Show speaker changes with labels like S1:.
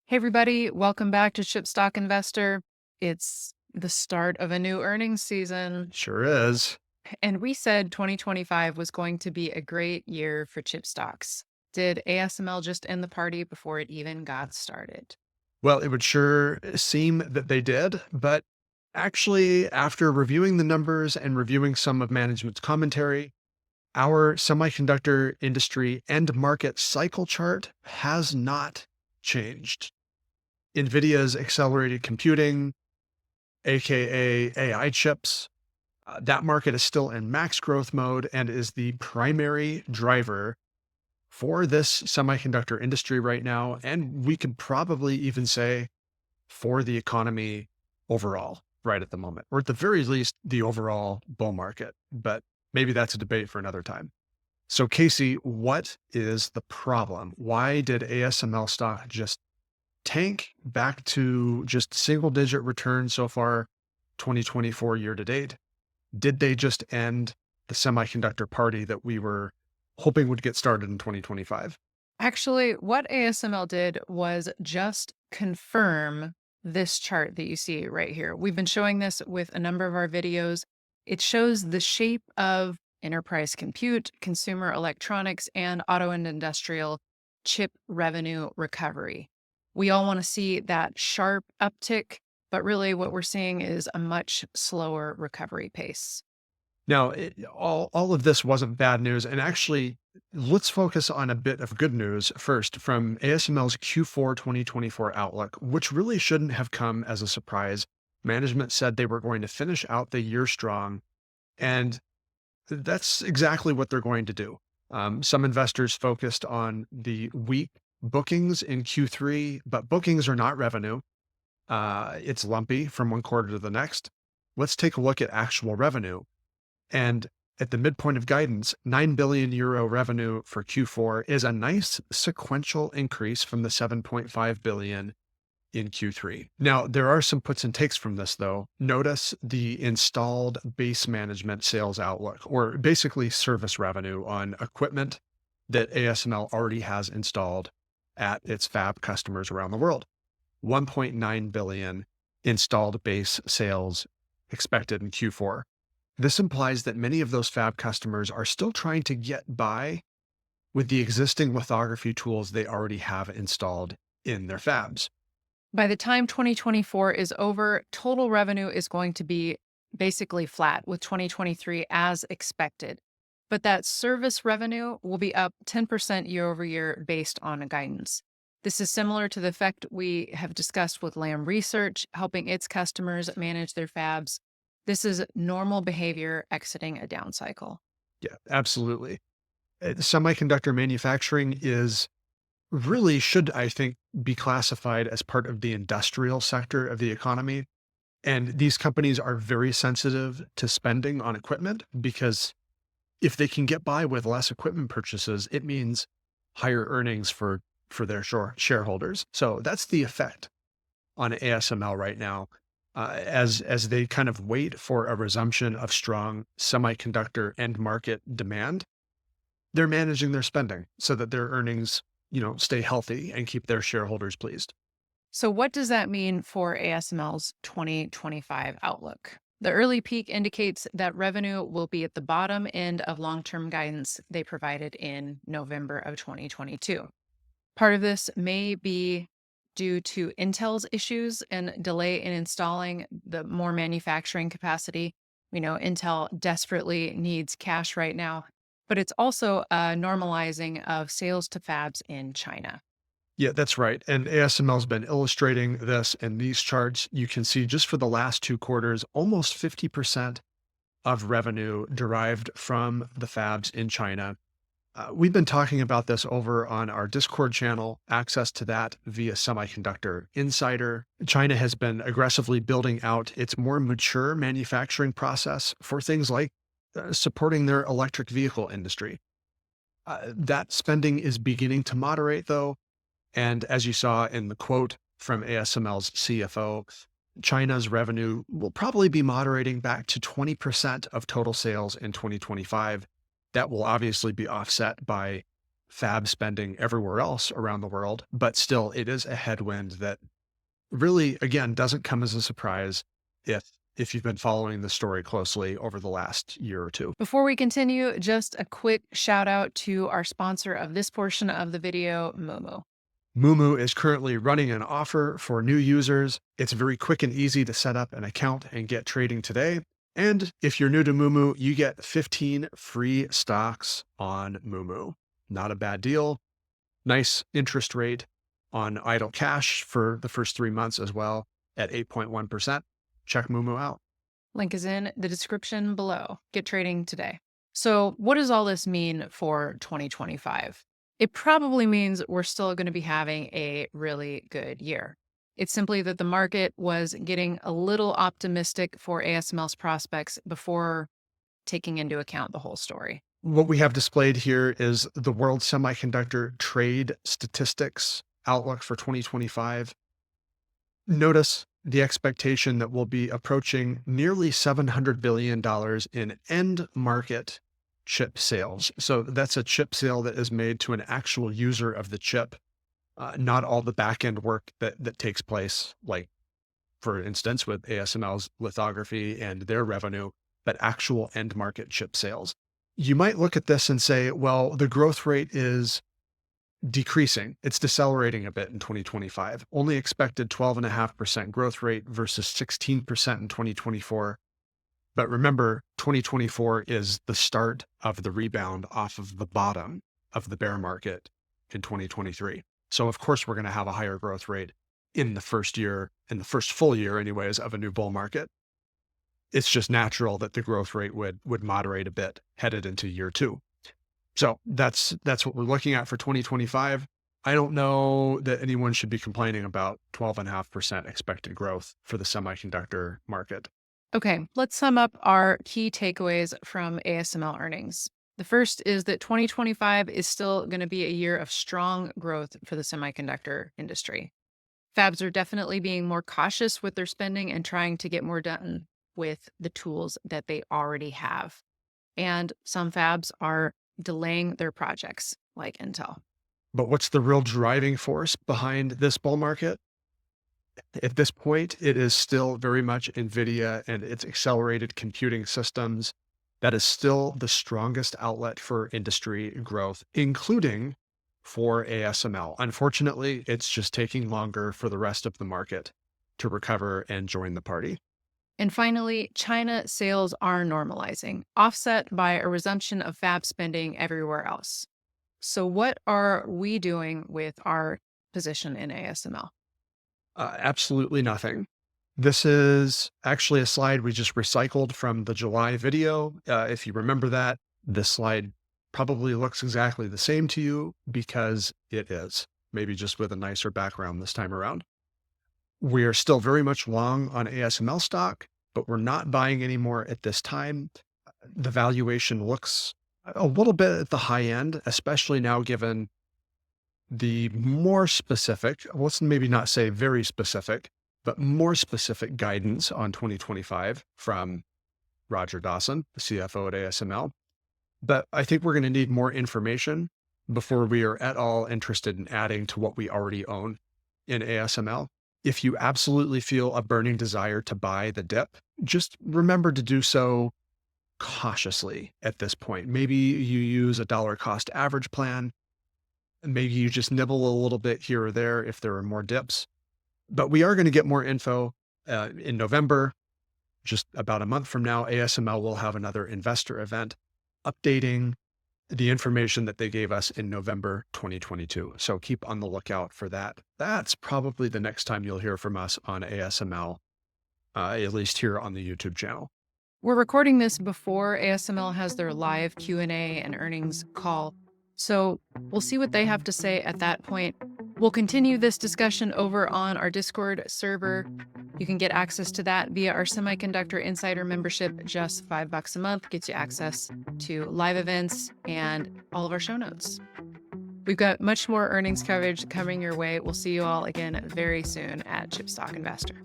S1: Hey, everybody, welcome back to Chipstock Investor. It's the start of a new earnings season,
S2: Sure is.
S1: and we said 2025 was going to be a great year for chip stocks. Did ASML just end the party before it even got started?
S2: Well, it would sure seem that they did, but actually, after reviewing the numbers and reviewing some of management's commentary, our semiconductor industry end market cycle chart has not changed. NVIDIA's accelerated computing, aka AI chips, that market is still in max growth mode and is the primary driver for this semiconductor industry right now. And we could probably even say for the economy overall right at the moment, or at the very least, the overall bull market. But maybe that's a debate for another time. So, Casey, what is the problem? Why did ASML stock just tank back to just single digit returns so far, 2024 year to date? Did they just end the semiconductor party that we were hoping would get started in 2025?
S1: Actually, what ASML did was just confirm this chart that you see right here. We've been showing this with a number of our videos. It shows the shape of enterprise compute, consumer electronics, and auto and industrial chip revenue recovery. We all want to see that sharp uptick, but really what we're seeing is a much slower recovery pace.
S2: Now, all of this wasn't bad news, and actually, let's focus on a bit of good news first from ASML's Q4 2024 outlook, which really shouldn't have come as a surprise. Management said they were going to finish out the year strong, and that's exactly what they're going to do. Some investors focused on the weak bookings in Q3, but bookings are not revenue. It's lumpy from one quarter to the next. Let's take a look at actual revenue. And at the midpoint of guidance, 9 billion euro revenue for Q4 is a nice sequential increase from the 7.5 billion in Q3. Now, there are some puts and takes from this, though. Notice the installed base management sales outlook, or basically service revenue on equipment that ASML already has installed at its fab customers around the world. 1.9 billion installed base sales expected in Q4. This implies that many of those fab customers are still trying to get by with the existing lithography tools they already have installed in their fabs.
S1: By the time 2024 is over, total revenue is going to be basically flat with 2023 as expected. But that service revenue will be up 10% year over year based on a guidance. This is similar to the effect we have discussed with Lam Research, helping its customers manage their fabs. This is normal behavior exiting a down cycle.
S2: Yeah, absolutely. Semiconductor manufacturing is really should, I think, be classified as part of the industrial sector of the economy. And these companies are very sensitive to spending on equipment because if they can get by with less equipment purchases, it means higher earnings for their shareholders. So that's the effect on ASML right now, as they kind of wait for a resumption of strong semiconductor end market demand. They're managing their spending so that their earnings, stay healthy and keep their shareholders pleased.
S1: So, what does that mean for ASML's 2025 outlook? The early peak indicates that revenue will be at the bottom end of long term guidance they provided in November of 2022. Part of this may be due to Intel's issues and delay in installing the more manufacturing capacity. We know Intel desperately needs cash right now, but it's also a normalizing of sales to fabs in China.
S2: Yeah, that's right. And ASML's been illustrating this in these charts. You can see just for the last 2 quarters, almost 50% of revenue derived from the fabs in China. We've been talking about this over on our Discord channel, access to that via Semiconductor Insider. China has been aggressively building out its more mature manufacturing process for things like supporting their electric vehicle industry. That spending is beginning to moderate, though. And as you saw in the quote from ASML's CFO, China's revenue will probably be moderating back to 20% of total sales in 2025. That will obviously be offset by fab spending everywhere else around the world, but still it is a headwind that really, again, doesn't come as a surprise if you've been following the story closely over the last year or two.
S1: Before we continue, just a quick shout out to our sponsor of this portion of the video, Momo.
S2: Mumu is currently running an offer for new users. It's very quick and easy to set up an account and get trading today. And if you're new to Mumu, you get 15 free stocks on Mumu. Not a bad deal. Nice interest rate on idle cash for the first 3 months as well at 8.1%. Check Mumu out.
S1: Link is in the description below. Get trading today. So, what does all this mean for 2025? It probably means we're still going to be having a really good year. It's simply that the market was getting a little optimistic for ASML's prospects before taking into account the whole story.
S2: What we have displayed here is the world semiconductor trade statistics outlook for 2025. Notice the expectation that we'll be approaching nearly $700 billion in end market chip sales. So that's a chip sale that is made to an actual user of the chip, not all the back end work that takes place, like, for instance, with ASML's lithography and their revenue, but actual end market chip sales. You might look at this and say, well, the growth rate is decreasing. It's decelerating a bit in 2025. Only expected 12.5% growth rate versus 16% in 2024. But remember, 2024 is the start of the rebound off of the bottom of the bear market in 2023. So of course, we're going to have a higher growth rate in the first year, in the first full year anyways, of a new bull market. It's just natural that the growth rate would moderate a bit headed into year two. So that's what we're looking at for 2025. I don't know that anyone should be complaining about 12.5% expected growth for the semiconductor market.
S1: Okay, let's sum up our key takeaways from ASML earnings. The first is that 2025 is still going to be a year of strong growth for the semiconductor industry. Fabs are definitely being more cautious with their spending and trying to get more done with the tools that they already have. And some fabs are delaying their projects, like Intel.
S2: But what's the real driving force behind this bull market? At this point, it is still very much NVIDIA and its accelerated computing systems. That is still the strongest outlet for industry growth, including for ASML. Unfortunately, it's just taking longer for the rest of the market to recover and join the party.
S1: And finally, China sales are normalizing, offset by a resumption of fab spending everywhere else. So, what are we doing with our position in ASML?
S2: Absolutely nothing. This is actually a slide we just recycled from the July video. If you remember that, this slide probably looks exactly the same to you because it is, maybe just with a nicer background this time around. We are still very much long on ASML stock, but we're not buying anymore at this time. The valuation looks a little bit at the high end, especially now given the more specific, let's maybe not say very specific, but more specific guidance on 2025 from Roger Dawson, the CFO at ASML. But I think we're going to need more information before we are at all interested in adding to what we already own in ASML. If you absolutely feel a burning desire to buy the dip, just remember to do so cautiously at this point. Maybe you use a dollar cost average plan. Maybe you just nibble a little bit here or there if there are more dips. But we are going to get more info in November. Just about a month from now, ASML will have another investor event updating the information that they gave us in November 2022. So keep on the lookout for that. That's probably the next time you'll hear from us on ASML, at least here on the YouTube channel.
S1: We're recording this before ASML has their live Q&A and earnings call. So we'll see what they have to say at that point. We'll continue this discussion over on our Discord server. You can get access to that via our Semiconductor Insider membership. Just $5 a month gets you access to live events and all of our show notes. We've got much more earnings coverage coming your way. We'll see you all again very soon at Chipstock Investor.